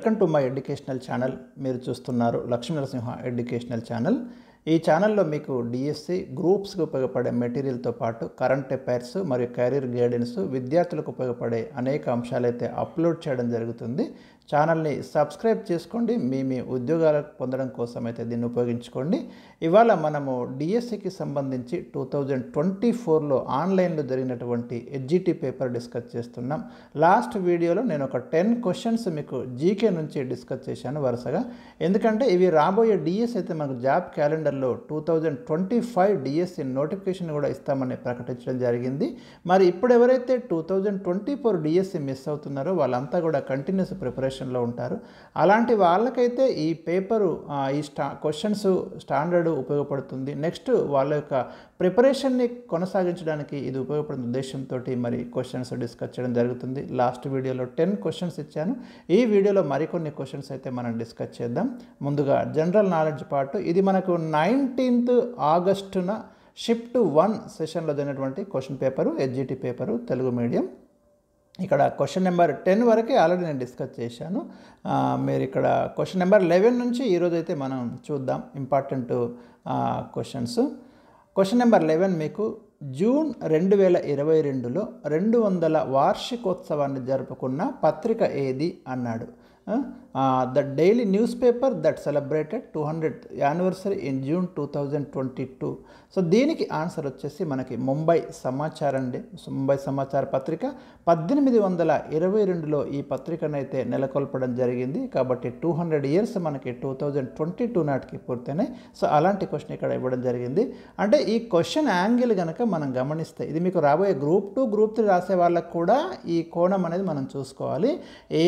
Welcome to my educational channel. మీరు చూస్తున్నారు Lakshmi Narasimha educational channel. ఈ ఛానల్లో మీకు డిఎస్సి గ్రూప్స్కి ఉపయోగపడే మెటీరియల్తో పాటు కరెంట్ అఫైర్స్ మరియు కెరీర్ గైడెన్స్, విద్యార్థులకు ఉపయోగపడే అనేక అంశాలైతే అప్లోడ్ చేయడం జరుగుతుంది. ఛానల్ని సబ్స్క్రైబ్ చేసుకోండి. మీ ఉద్యోగాలకు పొందడం కోసం అయితే దీన్ని ఉపయోగించుకోండి. ఇవాళ మనము డిఎస్సికి సంబంధించి 2024లో ఆన్లైన్లో జరిగినటువంటి ఎడ్జిటి పేపర్ డిస్కస్ చేస్తున్నాం. లాస్ట్ వీడియోలో నేను ఒక 10 క్వశ్చన్స్ మీకు జీకే నుంచి డిస్కస్ చేశాను వరుసగా. ఎందుకంటే ఇవి రాబోయే డిఎస్సి అయితే మనకు జాబ్ క్యాలెండర్లో 2025 డిఎస్సి నోటిఫికేషన్ కూడా ఇస్తామని ప్రకటించడం జరిగింది. మరి ఇప్పుడు ఎవరైతే 2024 డిఎస్సి మిస్ అవుతున్నారో వాళ్ళంతా కూడా కంటిన్యూస్ ప్రిపరేషన్లో ఉంటారు. అలాంటి వాళ్ళకైతే ఈ పేపరు క్వశ్చన్స్ స్టాండర్డ్ ఉపయోగపడుతుంది. నెక్స్ట్ వాళ్ళ యొక్క ప్రిపరేషన్ని కొనసాగించడానికి ఇది ఉపయోగపడే ఉద్దేశంతో మరి క్వశ్చన్స్ డిస్కస్ చేయడం జరుగుతుంది. లాస్ట్ వీడియోలో 10 క్వశ్చన్స్ ఇచ్చాను. ఈ వీడియోలో మరికొన్ని క్వశ్చన్స్ అయితే మనం డిస్కస్ చేద్దాం. ముందుగా జనరల్ నాలెడ్జ్ పార్ట్. ఇది మనకు 19th ఆగస్టున షిఫ్ట్ 1 సెషన్లో జరిగినటువంటి క్వశ్చన్ పేపరు, ఎడ్జిటి పేపరు, తెలుగు మీడియం. ఇక్కడ క్వశ్చన్ నెంబర్ 10 వరకే ఆల్రెడీ నేను డిస్కస్ చేశాను. మీరు ఇక్కడ క్వశ్చన్ నెంబర్ 11 నుంచి ఈరోజు అయితే మనం చూద్దాం ఇంపార్టెంట్ క్వశ్చన్స్. క్వశ్చన్ నెంబర్ 11 మీకు జూన్ 2022లో 200 వార్షికోత్సవాన్ని జరుపుకున్న పత్రిక ఏది అన్నాడు. The daily news paper that celebrated 200th anniversary in June 2022. So దీనికి ఆన్సర్ వచ్చేసి మనకి ముంబై సమాచారం అండి. ముంబై సమాచార పత్రిక 1822లో ఈ పత్రికనైతే నెలకొల్పడం జరిగింది. కాబట్టి 200 years మనకి 2022 నాటికి పూర్తయినాయి. సో అలాంటి క్వశ్చన్ ఇక్కడ ఇవ్వడం జరిగింది. అంటే ఈ క్వశ్చన్ యాంగిల్ కనుక మనం గమనిస్తే ఇది మీకు రాబోయే గ్రూప్ 2, గ్రూప్ 3 రాసే వాళ్ళకు కూడా ఈ కోణం అనేది మనం చూసుకోవాలి.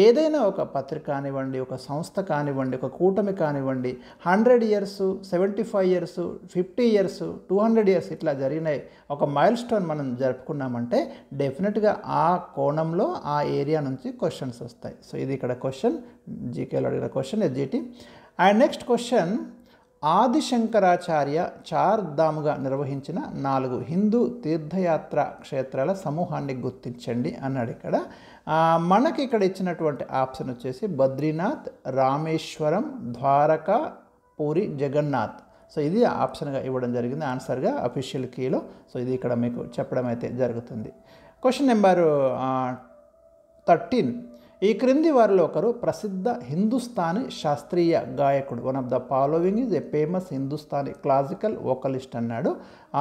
ఏదైనా ఒక పత్రిక కానివ్వండి, ఒక సంస్థ కానివ్వండి, ఒక కూటమి కానివ్వండి, 100 years, 75 years, 50 years, 200 years ఇట్లా జరిగినాయి ఒక మైల్ స్టోన్ మనం జరుపుకున్నామంటే డెఫినెట్గా ఆ కోణంలో ఆ ఏరియా నుంచి క్వశ్చన్స్ వస్తాయి. సో ఇది ఇక్కడ క్వశ్చన్, జీకేలో అడిగిన క్వశ్చన్ ఎడ్జిటి. అండ్ నెక్స్ట్ క్వశ్చన్, ఆదిశంకరాచార్య చార్ధామ్గా నిర్వహించిన 4 హిందూ తీర్థయాత్ర క్షేత్రాల సమూహాన్ని గుర్తించండి అన్నాడు. ఇక్కడ మనకి ఇక్కడ ఇచ్చినటువంటి ఆప్షన్ వచ్చేసి బద్రీనాథ్, రామేశ్వరం, ద్వారకా, పూరి, జగన్నాథ్. సో ఇది ఆప్షన్గా ఇవ్వడం జరిగింది ఆన్సర్గా అఫీషియల్ కీలో. సో ఇది ఇక్కడ మీకు చెప్పడం అయితే జరుగుతుంది. క్వశ్చన్ నెంబర్ 13, ఈ క్రింది వారిలో ఒకరు ప్రసిద్ధ హిందుస్థానీ శాస్త్రీయ గాయకుడు. One of the following is a famous Hindustani classical vocalist అన్నాడు.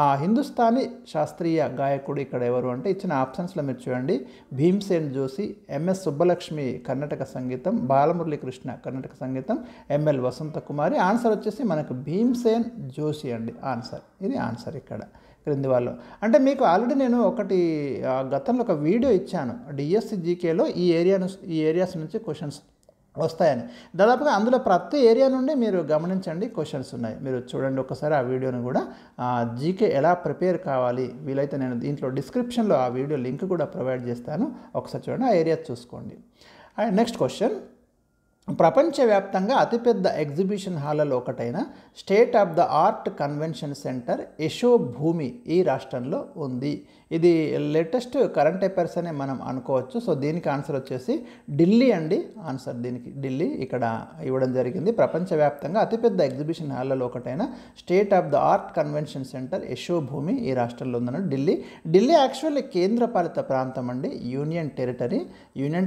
ఆ హిందుస్థానీ శాస్త్రీయ గాయకుడు ఇక్కడ ఎవరు అంటే ఇచ్చిన ఆప్షన్స్లో మీరు చూడండి, భీమ్సేన్ జోషి, ఎంఎస్ సుబ్బలక్ష్మి కర్ణాటక సంగీతం, బాలమురళీకృష్ణ కర్ణాటక సంగీతం, ఎంఎల్ వసంత కుమారి. ఆన్సర్ వచ్చేసి మనకు భీమ్సేన్ జోషి అండి ఆన్సర్. ఇది ఆన్సర్ ఇక్కడ క్రింది వాళ్ళు. అంటే మీకు ఆల్రెడీ నేను గతంలో ఒక వీడియో ఇచ్చాను డిఎస్సి జీకేలో ఈ ఏరియాస్ నుంచి క్వశ్చన్స్ వస్తాయని. దాదాపుగా అందులో ప్రతి ఏరియా నుండి మీరు గమనించండి క్వశ్చన్స్ ఉన్నాయి. మీరు చూడండి ఒకసారి ఆ వీడియోని కూడా. జీకే ఎలా ప్రిపేర్ కావాలి వీలైతే నేను దీంట్లో డిస్క్రిప్షన్లో ఆ వీడియో లింక్ కూడా ప్రొవైడ్ చేస్తాను. ఒకసారి చూడండి, ఆ ఏరియా చూసుకోండి. అండ్ నెక్స్ట్ క్వశ్చన్, ప్రపంచవ్యాప్తంగా అతిపెద్ద ఎగ్జిబిషన్ హాల్లో ఒకటైన state of the art convention centre Yashobhoomi ఈ రాష్ట్రంలో ఉంది. ఇది లేటెస్ట్ కరెంట్ అఫైర్స్ అనే మనం అనుకోవచ్చు. సో దీనికి ఆన్సర్ వచ్చేసి ఢిల్లీ అండి. ఆన్సర్ దీనికి ఢిల్లీ ఇక్కడ ఇవ్వడం జరిగింది. ప్రపంచవ్యాప్తంగా అతిపెద్ద ఎగ్జిబిషన్ హాల్లో ఒకటైన state of the art convention centre Yashobhoomi ఈ రాష్ట్రంలో ఉందన్న ఢిల్లీ యాక్చువల్లీ కేంద్రపాలిత ప్రాంతం అండి, యూనియన్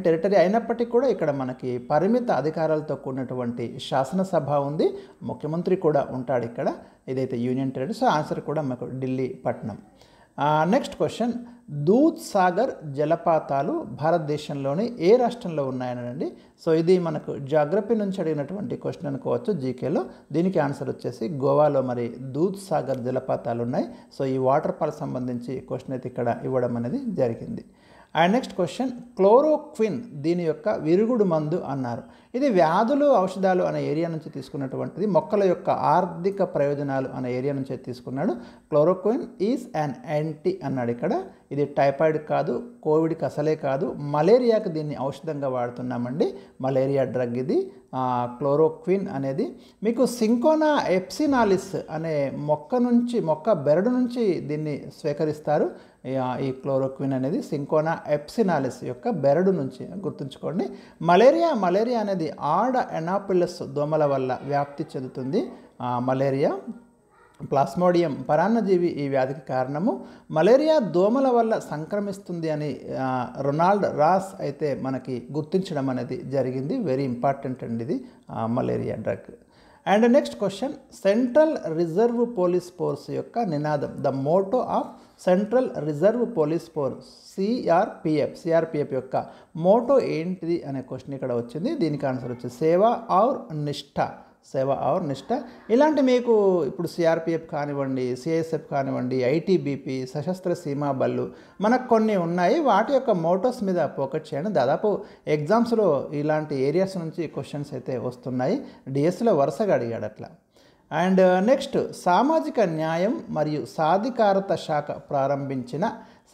టెరిటరీ అయినప్పటికీ కూడా ఇక్కడ మనకి పరిమిత అధికారాలతో కూడినటువంటి శాసనసభ ఉంది, ముఖ్యమంత్రి కూడా ఉంటాడు ఇక్కడ. ఇదైతే యూనియన్ టెరిటరీ. సో ఆన్సర్ కూడా మనకు ఢిల్లీ పట్టణం. నెక్స్ట్ క్వశ్చన్, దూద్ సాగర్ జలపాతాలు భారతదేశంలోని ఏ రాష్ట్రంలో ఉన్నాయనండి. సో ఇది మనకు జాగ్రఫీ నుంచి అడిగినటువంటి క్వశ్చన్ అనుకోవచ్చు జీకేలో. దీనికి ఆన్సర్ వచ్చేసి గోవాలో మరి దూద్ సాగర్ జలపాతాలు ఉన్నాయి. సో ఈ వాటర్ ఫాల్ సంబంధించి క్వశ్చన్ అయితే ఇక్కడ ఇవ్వడం అనేది జరిగింది. అండ్ నెక్స్ట్ క్వశ్చన్, క్లోరోక్విన్ దీని యొక్క విరుగుడు మందు అన్నారు. ఇది వ్యాధులు ఔషధాలు అనే ఏరియా నుంచి తీసుకున్నటువంటిది. మొక్కల యొక్క ఆర్థిక ప్రయోజనాలు అనే ఏరియా నుంచి తీసుకున్నాడు. క్లోరోక్విన్ ఈజ్ అన్ యాంటీ అన్నాడు ఇక్కడ. ఇది టైఫాయిడ్ కాదు, కోవిడ్కి అసలే కాదు, మలేరియాకి దీన్ని ఔషధంగా వాడుతున్నామండి. మలేరియా డ్రగ్ ఇది క్లోరోక్విన్ అనేది. మీకు సింకోనా ఎప్సినాలిస్ అనే మొక్క బెరడు నుంచి దీన్ని స్వీకరిస్తారు. ఈ క్లోరోక్విన్ అనేది సింకోనా ఎప్సినాలిస్ యొక్క బెరడు నుంచి గుర్తుంచుకోండి. మలేరియా అనేది ఆడ ఎనాపిలస్ దోమల వల్ల వ్యాప్తి చెందుతుంది. మలేరియా ప్లాస్మోడియం పరాన్నజీవి ఈ వ్యాధికి కారణము. మలేరియా దోమల వల్ల సంక్రమిస్తుంది అని రొనాల్డ్ రాస్ అయితే మనకి గుర్తించడం అనేది జరిగింది. వెరీ ఇంపార్టెంట్ అండి ఇది malaria drug. And next question, central reserve police force యొక్క నినాదం, the motto of central reserve police force CRPF యొక్క మోటో ఏంటిది అనే క్వశ్చన్ ఇక్కడ వచ్చింది. దీనికి ఆన్సర్ వచ్చి సేవ ఔర్ నిష్ఠ. ఇలాంటి మీకు ఇప్పుడు సిఆర్పిఎఫ్ కానివ్వండి, సిఐఎస్ఎఫ్ కానివ్వండి, ఐటీబీపీ, సశస్త్ర సీమా బళ్ళు మనకు కొన్ని ఉన్నాయి. వాటి యొక్క మోటోస్ మీద ఫోకస్ చేయండి. దాదాపు ఎగ్జామ్స్లో ఇలాంటి ఏరియాస్ నుంచి క్వశ్చన్స్ అయితే వస్తున్నాయి. డిఎస్సిలో వరుసగా అడిగాడు అట్లా. అండ్ నెక్స్ట్, సామాజిక న్యాయం మరియు సాధికారత శాఖ ప్రారంభించిన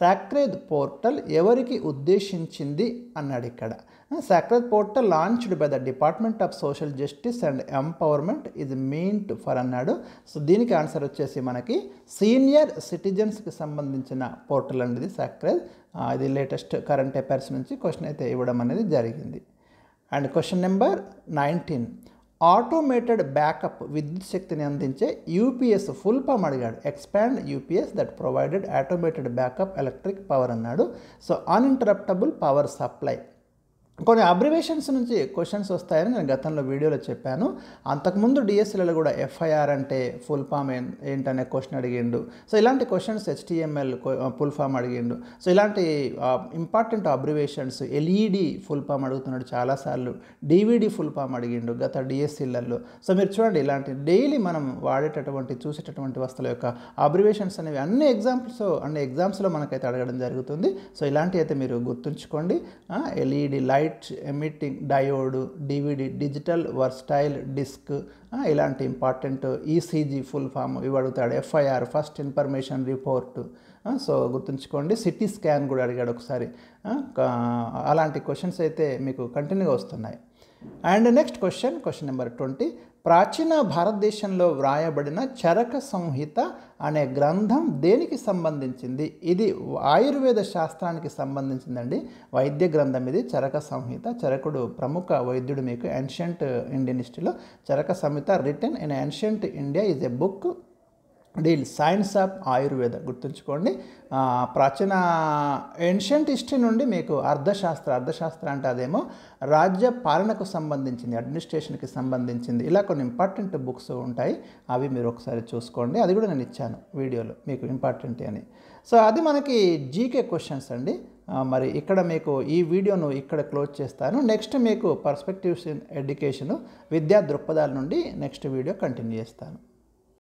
సాక్రెడ్ పోర్టల్ ఎవరికి ఉద్దేశించింది అన్నాడు ఇక్కడ. Sacred portal launched by the department of social justice and empowerment is meant for అన్నాడు. సో దీనికి ఆన్సర్ వచ్చేసి మనకి సీనియర్ సిటిజన్స్కి సంబంధించిన పోర్టల్ అండి ఇది సాక్రెడ్. ఇది లేటెస్ట్ కరెంట్ అఫైర్స్ నుంచి క్వశ్చన్ అయితే ఇవ్వడం అనేది జరిగింది. And question number 19, automated backup విద్యుత్ శక్తిని అందించే యూపీఎస్ ఫుల్ ఫామ్ అడిగాడు. Expand UPS that provided automated backup electric power అన్నాడు. So uninterruptible power supply. కొన్ని అబ్రివేషన్స్ నుంచి క్వశ్చన్స్ వస్తాయని నేను గతంలో వీడియోలో చెప్పాను. అంతకుముందు డిఎస్సీలలో కూడా ఎఫ్ఐఆర్ అంటే ఫుల్ ఫామ్ ఏంటనే క్వశ్చన్ అడిగిండు. సో ఇలాంటి క్వశ్చన్స్ హెచ్టిఎంఎల్ ఫుల్ ఫామ్ అడిగిండు. సో ఇలాంటి important abbreviations, LED full form అడుగుతున్నాడు చాలాసార్లు, డివిడి ఫుల్ ఫామ్ అడిగిండు గత డిఎస్సీలలో. సో మీరు చూడండి, ఇలాంటి డైలీ మనం వాడేటటువంటి చూసేటటువంటి వస్తువుల యొక్క అబ్రివేషన్స్ అనేవి అన్ని ఎగ్జామ్స్లో మనకైతే అడగడం జరుగుతుంది. సో ఇలాంటివి అయితే మీరు గుర్తుంచుకోండి. LED light emitting diode, DVD digital versatile disk, ఇలాంటి ఇంపార్టెంట్ ఈసీజీ ఫుల్ ఫామ్ ఇవి అడుగుతాడు. FIR first information report. So గుర్తుంచుకోండి. సిటీ స్కాన్ కూడా అడిగాడు ఒకసారి. అలాంటి క్వశ్చన్స్ అయితే మీకు కంటిన్యూగా వస్తున్నాయి. అండ్ నెక్స్ట్ క్వశ్చన్ నెంబర్ 20, ప్రాచీన భారతదేశంలో వ్రాయబడిన చరక సంహిత అనే గ్రంథం దేనికి సంబంధించింది? ఇది ఆయుర్వేద శాస్త్రానికి సంబంధించిందండి. వైద్య గ్రంథం ఇది చరక సంహిత. చరకుడు ప్రముఖ వైద్యుడు. మీకు ఏన్షియంట్ ఇండియన్ హిస్టరీలో Charaka Samhita written in ancient India is a book deal science of Ayurveda. గుర్తుంచుకోండి, ప్రాచీన ఏన్షియంట్ హిస్టరీ నుండి మీకు అర్థశాస్త్ర అంటే అదేమో రాజ్య పాలనకు సంబంధించింది, అడ్మినిస్ట్రేషన్కి సంబంధించింది. ఇలా కొన్ని ఇంపార్టెంట్ బుక్స్ ఉంటాయి, అవి మీరు ఒకసారి చూసుకోండి. అది కూడా నేను ఇచ్చాను వీడియోలో మీకు ఇంపార్టెంట్ అని. సో అది మనకి జీకే క్వశ్చన్స్ అండి. మరి ఇక్కడ మీకు ఈ వీడియోను ఇక్కడ క్లోజ్ చేస్తాను. నెక్స్ట్ మీకు పర్స్పెక్టివ్స్ ఇన్ ఎడ్యుకేషను, విద్యా దృక్పథాల నుండి నెక్స్ట్ వీడియో కంటిన్యూ చేస్తాను.